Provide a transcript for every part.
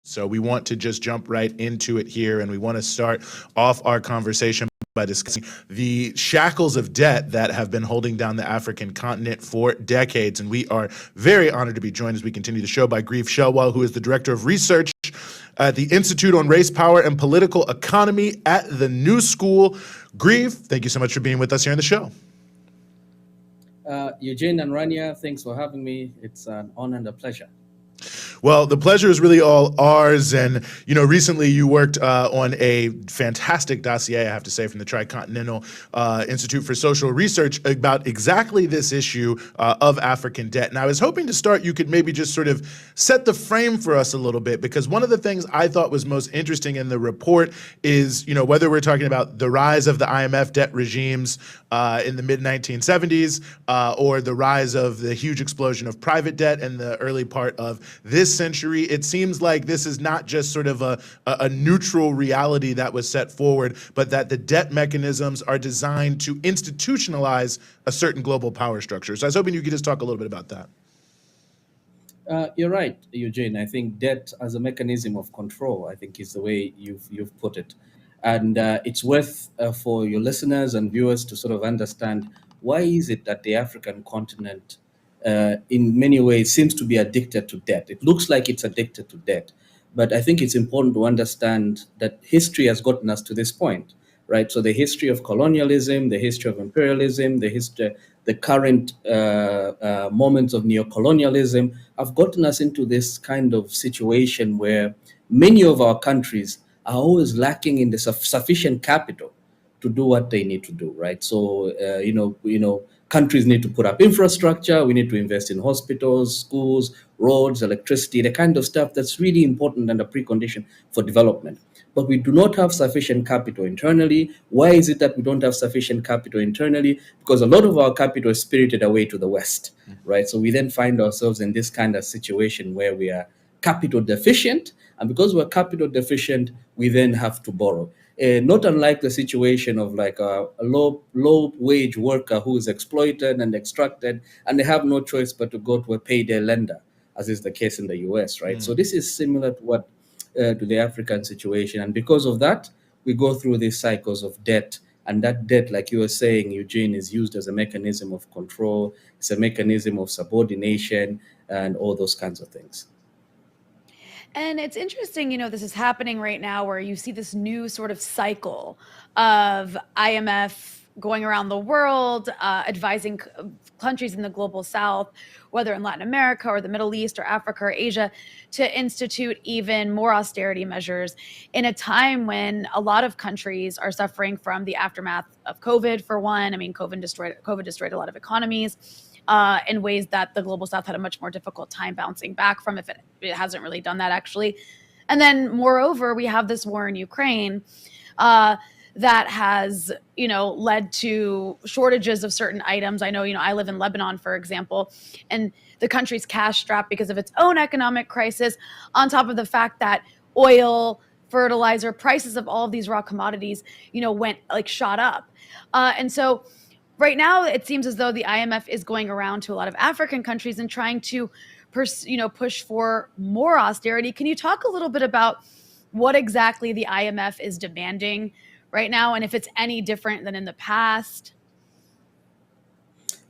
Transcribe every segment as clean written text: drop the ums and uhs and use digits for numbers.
So we want to just jump right into it here, and we want to start off our conversation by discussing the shackles of debt that have been holding down the African continent for decades. And we are very honored to be joined as we continue the show by Grieve Shelwell, who is the Director of Research at the Institute on Race, Power, and Political Economy at the New School. Grieve, thank you so much for being with us here on the show. Eugene and Rania, thanks for having me. It's an honor and a pleasure. Well, the pleasure is really all ours. And, recently you worked on a fantastic dossier, I have to say, from the Tricontinental Institute for Social Research about exactly this issue of African debt. And I was hoping to start, you could maybe just sort of set the frame for us a little bit, because one of the things I thought was most interesting in the report is, whether we're talking about the rise of the IMF debt regimes in the mid-1970s or the rise of the huge explosion of private debt in the early part of this century, it seems like this is not just sort of a neutral reality that was set forward, but that the debt mechanisms are designed to institutionalize a certain global power structure. So I was hoping you could just talk a little bit about that. You're right, Eugene. I think debt as a mechanism of control, I think, is the way you've put it. And it's worth for your listeners and viewers to sort of understand, why is it that the African continent in many ways seems to be addicted to debt. It looks like it's addicted to debt, but I think it's important to understand that history has gotten us to this point, right? So the history of colonialism, the history of imperialism, the current moments of neocolonialism have gotten us into this kind of situation where many of our countries are always lacking in the sufficient capital to do what they need to do, right? So, countries need to put up infrastructure. We need to invest in hospitals, schools, roads, electricity, the kind of stuff that's really important and a precondition for development. But we do not have sufficient capital internally. Why is it that we don't have sufficient capital internally? Because a lot of our capital is spirited away to the West, right? So we then find ourselves in this kind of situation where we are capital deficient. And because we're capital deficient, we then have to borrow. Not unlike the situation of like a low wage worker who is exploited and extracted, and they have no choice but to go to a payday lender, as is the case in the US, right? So this is similar to the African situation. And because of that, we go through these cycles of debt. And that debt, like you were saying, Eugene, is used as a mechanism of control. It's a mechanism of subordination and all those kinds of things. And it's interesting, this is happening right now where you see this new sort of cycle of IMF going around the world, advising countries in the global south, whether in Latin America or the Middle East or Africa or Asia, to institute even more austerity measures in a time when a lot of countries are suffering from the aftermath of COVID, for one. I mean, COVID destroyed a lot of economies. In ways that the global south had a much more difficult time bouncing back from, if it hasn't really done that, actually. And then moreover, we have this war in Ukraine that has, led to shortages of certain items. I know, I live in Lebanon, for example, and the country's cash strapped because of its own economic crisis, on top of the fact that oil, fertilizer, prices of all of these raw commodities, shot up. And so right now, it seems as though the IMF is going around to a lot of African countries and trying to, push for more austerity. Can you talk a little bit about what exactly the IMF is demanding right now, and if it's any different than in the past?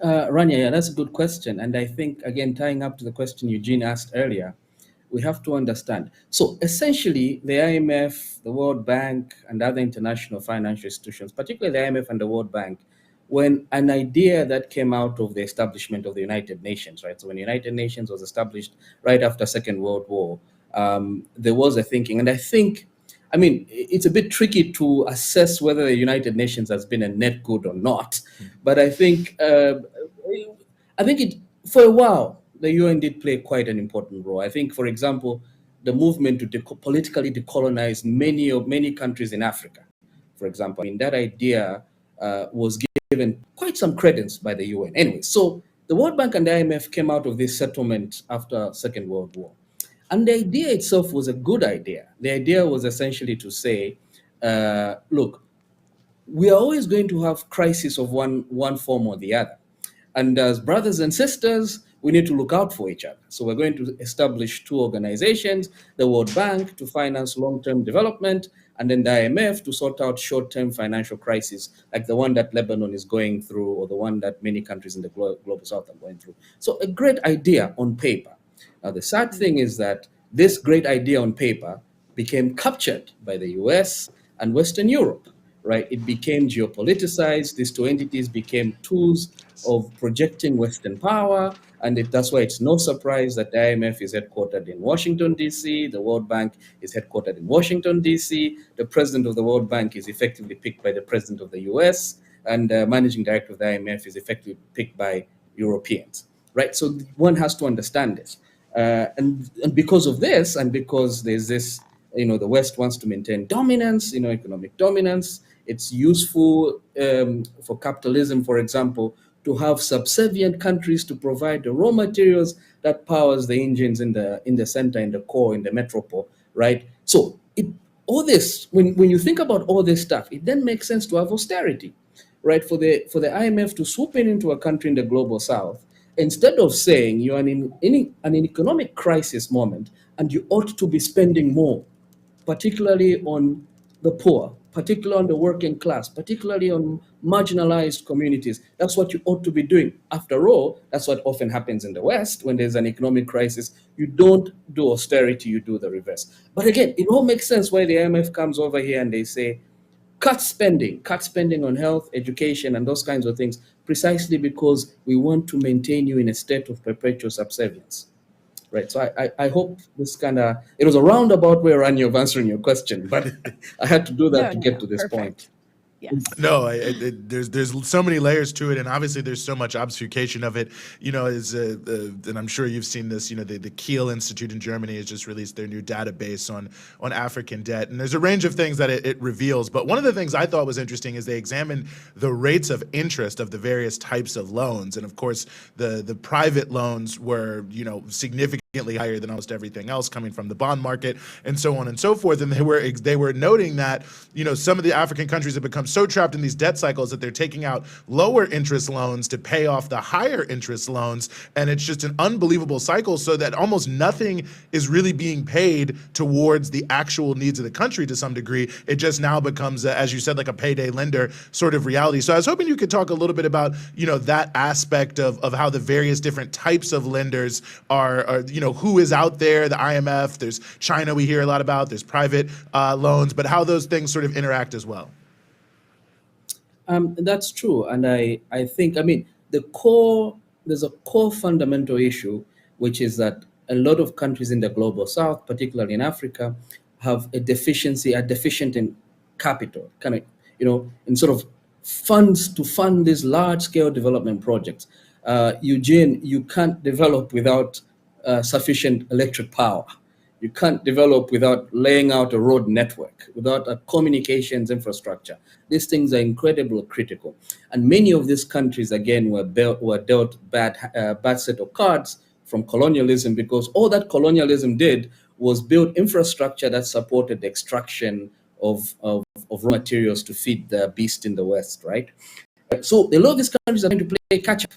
Rania, yeah, that's a good question. And I think, again, tying up to the question Eugene asked earlier, we have to understand. So essentially, the IMF, the World Bank, and other international financial institutions, particularly the IMF and the World Bank, when an idea that came out of the establishment of the United Nations, right? So when the United Nations was established right after Second World War, there was a thinking. And I think, it's a bit tricky to assess whether the United Nations has been a net good or not. But I think for a while, the UN did play quite an important role. I think, for example, the movement to politically decolonize many countries in Africa, for example, that idea was given quite some credence by the UN. Anyway, so the World Bank and the IMF came out of this settlement after Second World War. And the idea itself was a good idea. The idea was essentially to say, look, we are always going to have crisis of one form or the other. And as brothers and sisters, we need to look out for each other. So we're going to establish two organizations, the World Bank to finance long-term development, and then the IMF to sort out short-term financial crises like the one that Lebanon is going through, or the one that many countries in the global south are going through. So a great idea on paper. Now, the sad thing is that this great idea on paper became captured by the US and Western Europe, right? It became geopoliticized. These two entities became tools of projecting Western power. And that's why it's no surprise that the IMF is headquartered in Washington, D.C. The World Bank is headquartered in Washington, D.C. The president of the World Bank is effectively picked by the president of the US. And the managing director of the IMF is effectively picked by Europeans, right? So one has to understand this. And because of this, and because there's this, the West wants to maintain dominance, economic dominance, it's useful for capitalism, for example, to have subservient countries to provide the raw materials that powers the engines in the center, in the core, in the metropole, right? So all this, when you think about all this stuff, it then makes sense to have austerity, right? For the IMF to swoop into a country in the global south, instead of saying you're in an economic crisis moment and you ought to be spending more, particularly on the poor, particularly on the working class, particularly on marginalized communities. That's what you ought to be doing. After all, that's what often happens in the West when there's an economic crisis. You don't do austerity, you do the reverse. But again, it all makes sense why the IMF comes over here and they say, cut spending on health, education, and those kinds of things, precisely because we want to maintain you in a state of perpetual subservience. Right. So I hope this it was a roundabout way around of answering your question, but I had to do that to get to this point. Yes. No, there's so many layers to it, and obviously there's so much obfuscation of it. And I'm sure you've seen this. The Kiel Institute in Germany has just released their new database on African debt, and there's a range of things that it reveals. But one of the things I thought was interesting is they examined the rates of interest of the various types of loans, and of course the private loans were significantly higher than almost everything else coming from the bond market and so on and so forth. And they were noting that some of the African countries have become so trapped in these debt cycles that they're taking out lower interest loans to pay off the higher interest loans, and it's just an unbelievable cycle, so that almost nothing is really being paid towards the actual needs of the country to some degree. It just now becomes, as you said, like a payday lender sort of reality. So I was hoping you could talk a little bit about that aspect of how the various different types of lenders are who is out there. The IMF, there's China we hear a lot about, there's private loans, but how those things sort of interact as well. That's true. And I think, there's a core fundamental issue, which is that a lot of countries in the global south, particularly in Africa, have are deficient in capital, in sort of funds to fund these large scale development projects. Eugene, you can't develop without sufficient electric power. You can't develop without laying out a road network, without a communications infrastructure. These things are incredibly critical. And many of these countries, again, were dealt bad set of cards from colonialism, because all that colonialism did was build infrastructure that supported the extraction of raw materials to feed the beast in the West, right? So a lot of these countries are going to play catch up,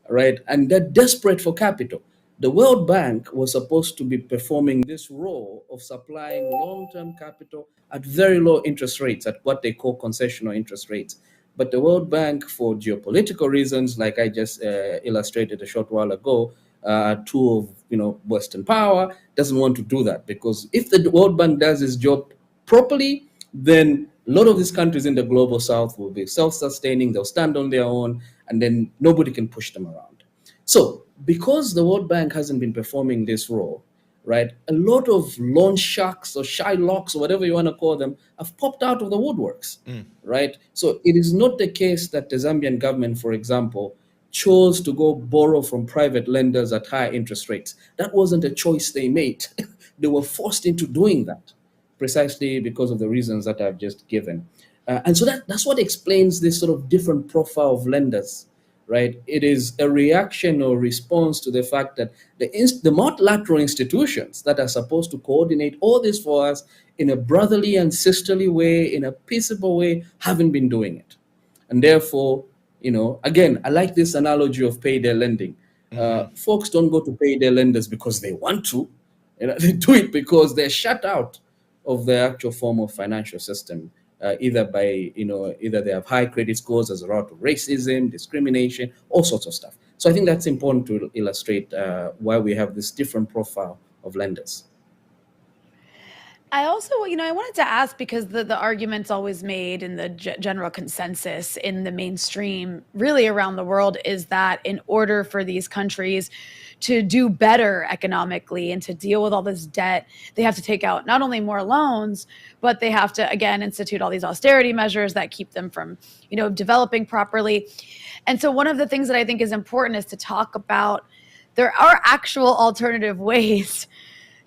right? And they're desperate for capital. The World Bank was supposed to be performing this role of supplying long-term capital at very low interest rates, at what they call concessional interest rates. But the World Bank, for geopolitical reasons, like I just illustrated a short while ago, a tool of Western power, doesn't want to do that, because if the World Bank does its job properly, then a lot of these countries in the global south will be self-sustaining, they'll stand on their own, and then nobody can push them around. So because the World Bank hasn't been performing this role, right, a lot of loan sharks or Shylocks or whatever you want to call them have popped out of the woodworks, right? So it is not the case that the Zambian government, for example, chose to go borrow from private lenders at higher interest rates. That wasn't a choice they made. They were forced into doing that precisely because of the reasons that I've just given. And so that's what explains this sort of different profile of lenders, right? It is a reaction or response to the fact that the multilateral institutions that are supposed to coordinate all this for us in a brotherly and sisterly way, in a peaceable way, haven't been doing it. And therefore, again, I like this analogy of payday lending. Folks don't go to pay their lenders because they want to. They do it because they're shut out of the actual form of financial system, either they have high credit scores as a result of racism, discrimination, all sorts of stuff. So I think that's important to illustrate why we have this different profile of lenders. I also, I wanted to ask, because the argument's always made in the general consensus in the mainstream, really around the world, is that in order for these countries to do better economically and to deal with all this debt, they have to take out not only more loans, but they have to, again, institute all these austerity measures that keep them from, developing properly. And so one of the things that I think is important is to talk about there are actual alternative ways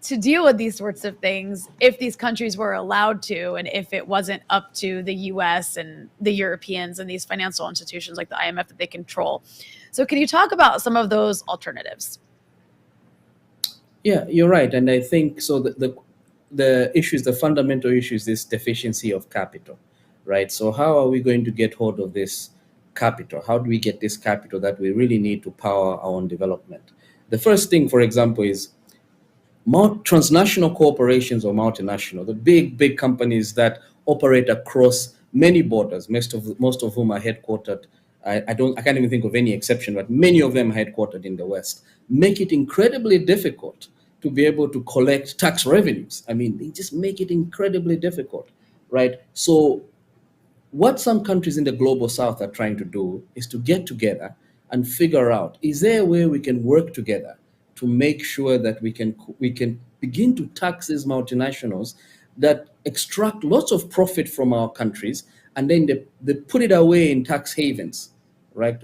to deal with these sorts of things if these countries were allowed to, and if it wasn't up to the US and the Europeans and these financial institutions like the IMF that they control. So can you talk about some of those alternatives? Yeah, you're right. And I think so the issues, the fundamental issue is this deficiency of capital, right? So how are we going to get hold of this capital? How do we get this capital that we really need to power our own development? The first thing, for example, is transnational corporations or multinational, the big companies that operate across many borders, most of whom are headquartered. I can't even think of any exception, but many of them are headquartered in the West, make it incredibly difficult to be able to collect tax revenues. I mean, they just make it incredibly difficult, right? So what some countries in the global South are trying to do is to get together and figure out, is there a way we can work together to make sure that we can begin to tax these multinationals that extract lots of profit from our countries, and then they put it away in tax havens, right?